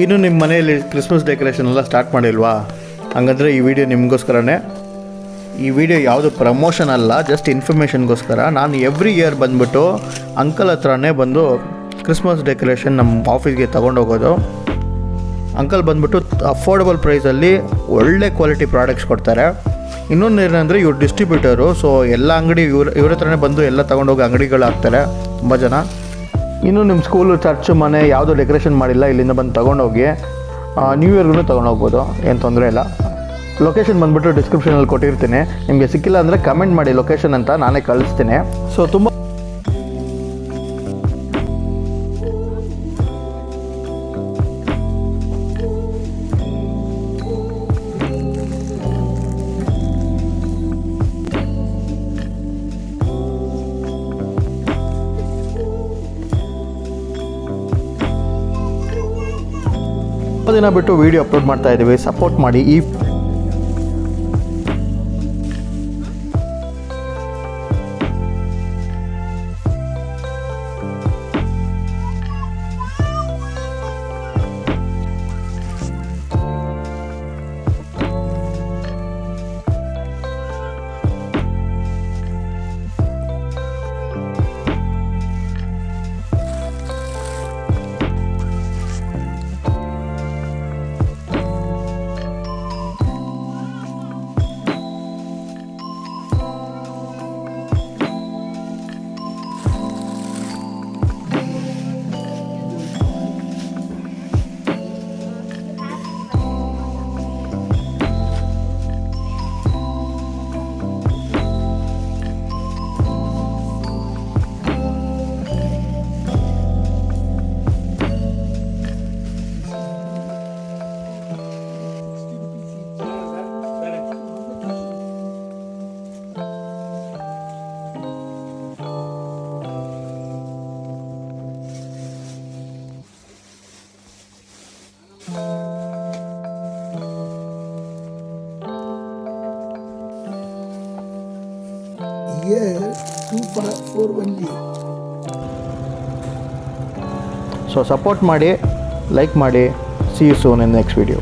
ಇನ್ನು ನಿಮ್ಮ ಮನೆಯಲ್ಲಿ ಕ್ರಿಸ್ಮಸ್ ಡೆಕೋರೇಷನ್ ಎಲ್ಲ ಸ್ಟಾರ್ಟ್ ಮಾಡಿಲ್ವಾ? ಹಂಗಂದರೆ ಈ ವಿಡಿಯೋ ನಿಮಗೋಸ್ಕರನೇ. ಈ ವಿಡಿಯೋ ಯಾವುದು ಪ್ರಮೋಷನ್ ಅಲ್ಲ, ಜಸ್ಟ್ ಇನ್ಫಾರ್ಮೇಷನ್ಗೋಸ್ಕರ. ನಾನು ಎವ್ರಿ ಇಯರ್ ಬಂದುಬಿಟ್ಟು ಅಂಕಲ್ ಹತ್ರನೇ ಬಂದು ಕ್ರಿಸ್ಮಸ್ ಡೆಕೋರೇಷನ್ ನಮ್ಮ ಆಫೀಸ್ಗೆ ತೊಗೊಂಡೋಗೋದು. ಅಂಕಲ್ ಬಂದುಬಿಟ್ಟು ಅಫೋರ್ಡಬಲ್ ಪ್ರೈಸಲ್ಲಿ ಒಳ್ಳೆ ಕ್ವಾಲಿಟಿ ಪ್ರಾಡಕ್ಟ್ಸ್ ಕೊಡ್ತಾರೆ. ಇನ್ನೊಂದು ಏನಂದರೆ ಇವ್ರು ಡಿಸ್ಟ್ರಿಬ್ಯೂಟರು, ಸೊ ಎಲ್ಲ ಅಂಗಡಿ ಇವ್ರ ಹತ್ರನೇ ಬಂದು ಎಲ್ಲ ತೊಗೊಂಡೋಗಿ ಅಂಗಡಿಗಳು ಹಾಕ್ತಾರೆ ತುಂಬ ಜನ. ಇನ್ನು ನಿಮ್ಮ ಸ್ಕೂಲು, ಚರ್ಚು, ಮನೆ ಯಾವುದೋ ಡೆಕೋರೇಷನ್ ಮಾಡಿಲ್ಲ, ಇಲ್ಲಿಂದ ಬಂದು ತೊಗೊಂಡೋಗಿ ನ್ಯೂ ಇಯರ್ಗೂ ತೊಗೊಂಡೋಗ್ಬೋದು, ಏನು ತೊಂದರೆ ಇಲ್ಲ. ಲೊಕೇಶನ್ ಬಂದುಬಿಟ್ಟು ಡಿಸ್ಕ್ರಿಪ್ಷನಲ್ಲಿ ಕೊಟ್ಟಿರ್ತೀನಿ. ನಿಮಗೆ ಸಿಕ್ಕಿಲ್ಲ ಅಂದರೆ ಕಮೆಂಟ್ ಮಾಡಿ ಲೊಕೇಶನ್ ಅಂತ, ನಾನೇ ಕಳಿಸ್ತೀನಿ. ಸೊ ತುಂಬ ದಿನ ಬಿಟ್ಟು ವೀಡಿಯೋ ಅಪ್ಲೋಡ್ ಮಾಡ್ತಾ ಇದ್ದೀವಿ, ಸಪೋರ್ಟ್ ಮಾಡಿ. ಸೊ ಸಪೋರ್ಟ್ ಮಾಡಿ, ಲೈಕ್ ಮಾಡಿ. See you soon in next video.